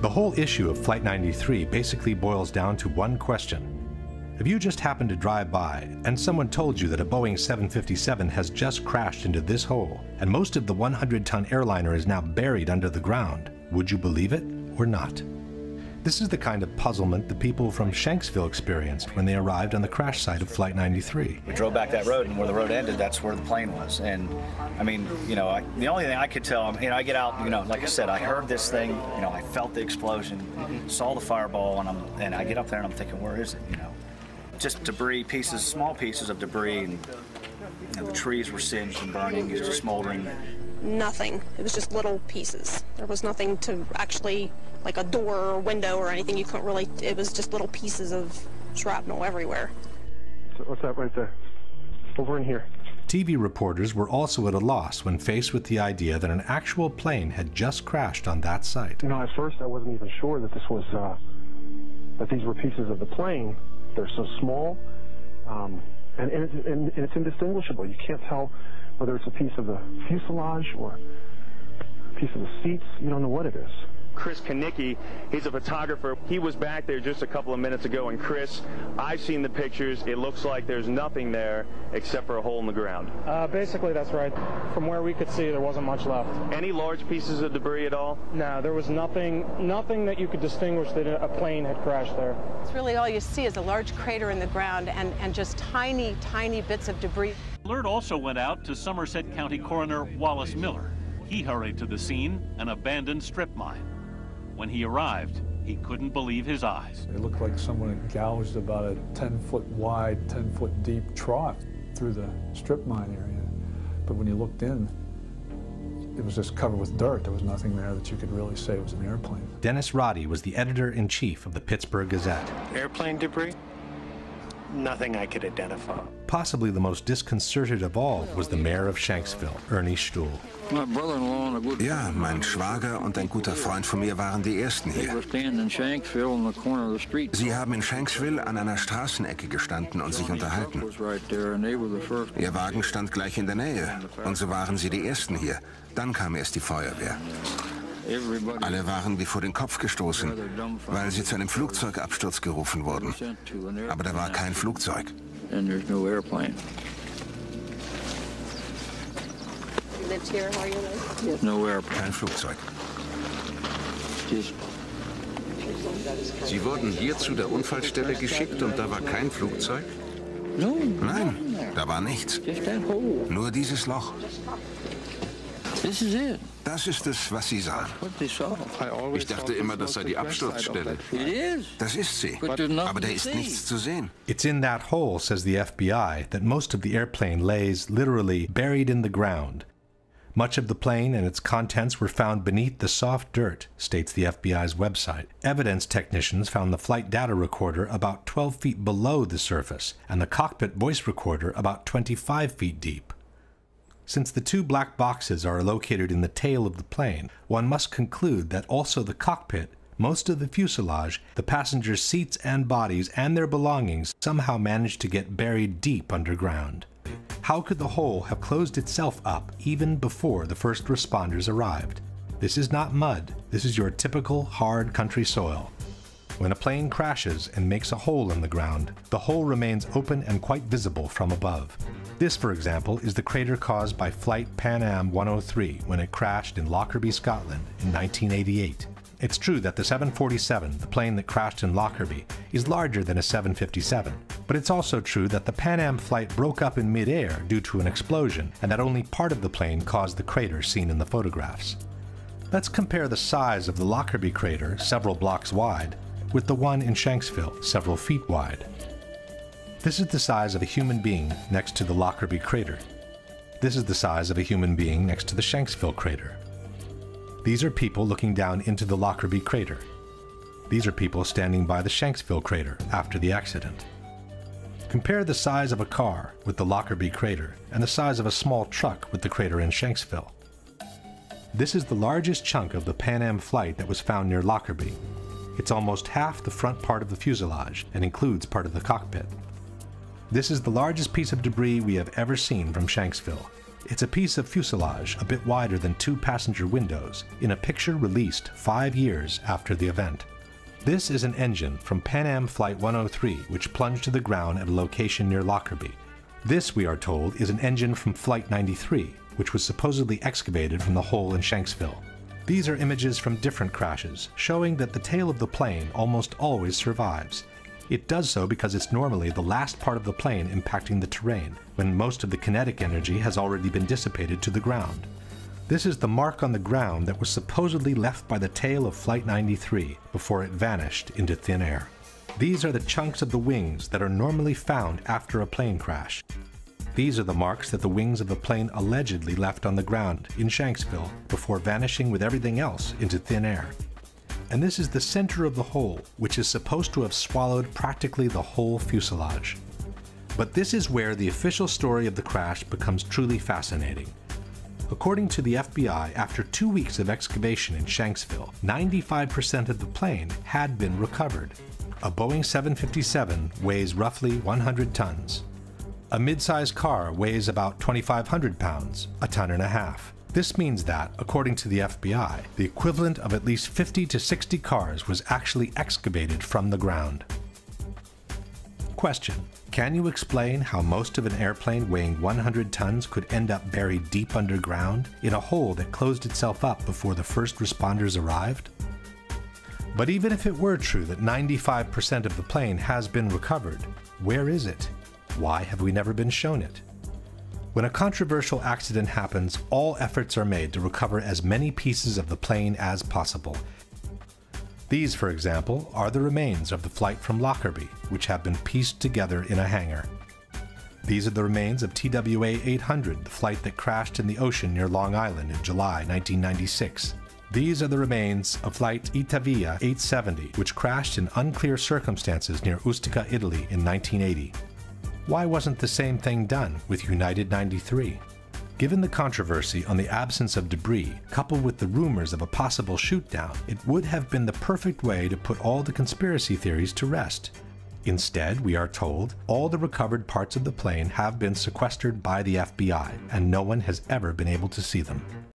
The whole issue of Flight 93 basically boils down to one question. If you just happened to drive by and someone told you that a Boeing 757 has just crashed into this hole and most of the 100-ton airliner is now buried under the ground, would you believe it or not? This is the kind of puzzlement the people from Shanksville experienced when they arrived on the crash site of Flight 93. We drove back that road, and where the road ended, that's where the plane was. And I mean, you know, the only thing I could tell, you know, I get out, you know, like I said, I heard this thing, you know, I felt the explosion, saw the fireball, and I get up there and I'm thinking, where is it, you know? Just debris, pieces, small pieces of debris, and you know, the trees were singed and burning, it was just smoldering. Nothing. It was just little pieces. There was nothing to actually, like a door or window or anything. You couldn't really, it was just little pieces of shrapnel everywhere. So what's that right there? Over in here. TV reporters were also at a loss when faced with the idea that an actual plane had just crashed on that site. You know, at first I wasn't even sure that this was, that these were pieces of the plane. They're so small, and it's indistinguishable. You can't tell whether it's a piece of the fuselage or a piece of the seats. You don't know what it is. Chris Kanicki, he's a photographer. He was back there just a couple of minutes ago, and Chris, I've seen the pictures. It looks like there's nothing there except for a hole in the ground. Basically, that's right. From where we could see, there wasn't much left. Any large pieces of debris at all? No, there was nothing that you could distinguish that a plane had crashed there. It's really all you see is a large crater in the ground and just tiny, tiny bits of debris. Alert also went out to Somerset County Coroner Wallace Miller. He hurried to the scene, an abandoned strip mine. When he arrived, he couldn't believe his eyes. It looked like someone had gouged about a 10-foot wide, 10-foot deep trough through the strip mine area. But when you looked in, it was just covered with dirt. There was nothing there that you could really say was an airplane. Dennis Roddy was the editor-in-chief of the Pittsburgh Gazette. Airplane debris? Nothing I could identify. Possibly the most disconcerted of all was the mayor of Shanksville, Ernie Stuhl. Ja, mein Schwager und ein guter Freund von mir waren die Ersten hier. Sie haben in Shanksville an einer Straßenecke gestanden und sich unterhalten. Ihr Wagen stand gleich in der Nähe und so waren sie die Ersten hier. Dann kam erst die Feuerwehr. Alle waren wie vor den Kopf gestoßen, weil sie zu einem Flugzeugabsturz gerufen wurden. Aber da war kein Flugzeug. Kein Flugzeug. Sie wurden hier zu der Unfallstelle geschickt und da war kein Flugzeug? Nein, da war nichts. Nur dieses Loch. Das ist es, was Sie sahen. Ich dachte immer, das sei die Absturzstelle. Das ist sie, aber da ist nichts zu sehen. It's in that hole, says the FBI, that most of the airplane lays literally buried in the ground. Much of the plane and its contents were found beneath the soft dirt, states the FBI's website. Evidence technicians found the flight data recorder about 12 feet below the surface and the cockpit voice recorder about 25 feet deep. Since the two black boxes are located in the tail of the plane, one must conclude that also the cockpit, most of the fuselage, the passengers' seats and bodies, and their belongings somehow managed to get buried deep underground. How could the hole have closed itself up even before the first responders arrived? This is not mud. This is your typical hard country soil. When a plane crashes and makes a hole in the ground, the hole remains open and quite visible from above. This, for example, is the crater caused by Flight Pan Am 103 when it crashed in Lockerbie, Scotland in 1988. It's true that the 747, the plane that crashed in Lockerbie, is larger than a 757, but it's also true that the Pan Am flight broke up in mid-air due to an explosion, and that only part of the plane caused the crater seen in the photographs. Let's compare the size of the Lockerbie crater, several blocks wide, with the one in Shanksville, several feet wide. This is the size of a human being next to the Lockerbie crater. This is the size of a human being next to the Shanksville crater. These are people looking down into the Lockerbie crater. These are people standing by the Shanksville crater after the accident. Compare the size of a car with the Lockerbie crater and the size of a small truck with the crater in Shanksville. This is the largest chunk of the Pan Am flight that was found near Lockerbie. It's almost half the front part of the fuselage and includes part of the cockpit. This is the largest piece of debris we have ever seen from Shanksville. It's a piece of fuselage a bit wider than 2 passenger windows in a picture released 5 years after the event. This is an engine from Pan Am Flight 103 which plunged to the ground at a location near Lockerbie. This, we are told, is an engine from Flight 93, which was supposedly excavated from the hole in Shanksville. These are images from different crashes, showing that the tail of the plane almost always survives. It does so because it's normally the last part of the plane impacting the terrain, when most of the kinetic energy has already been dissipated to the ground. This is the mark on the ground that was supposedly left by the tail of Flight 93 before it vanished into thin air. These are the chunks of the wings that are normally found after a plane crash. These are the marks that the wings of the plane allegedly left on the ground in Shanksville before vanishing with everything else into thin air. And this is the center of the hole, which is supposed to have swallowed practically the whole fuselage. But this is where the official story of the crash becomes truly fascinating. According to the FBI, after 2 weeks of excavation in Shanksville, 95% of the plane had been recovered. A Boeing 757 weighs roughly 100 tons. A mid-sized car weighs about 2,500 pounds, a ton and a half. This means that, according to the FBI, the equivalent of at least 50 to 60 cars was actually excavated from the ground. Question: can you explain how most of an airplane weighing 100 tons could end up buried deep underground in a hole that closed itself up before the first responders arrived? But even if it were true that 95% of the plane has been recovered, where is it? Why have we never been shown it? When a controversial accident happens, all efforts are made to recover as many pieces of the plane as possible. These, for example, are the remains of the flight from Lockerbie, which have been pieced together in a hangar. These are the remains of TWA 800, the flight that crashed in the ocean near Long Island in July 1996. These are the remains of flight Itavia 870, which crashed in unclear circumstances near Ustica, Italy in 1980. Why wasn't the same thing done with United 93? Given the controversy on the absence of debris, coupled with the rumors of a possible shoot-down, it would have been the perfect way to put all the conspiracy theories to rest. Instead, we are told, all the recovered parts of the plane have been sequestered by the FBI, and no one has ever been able to see them.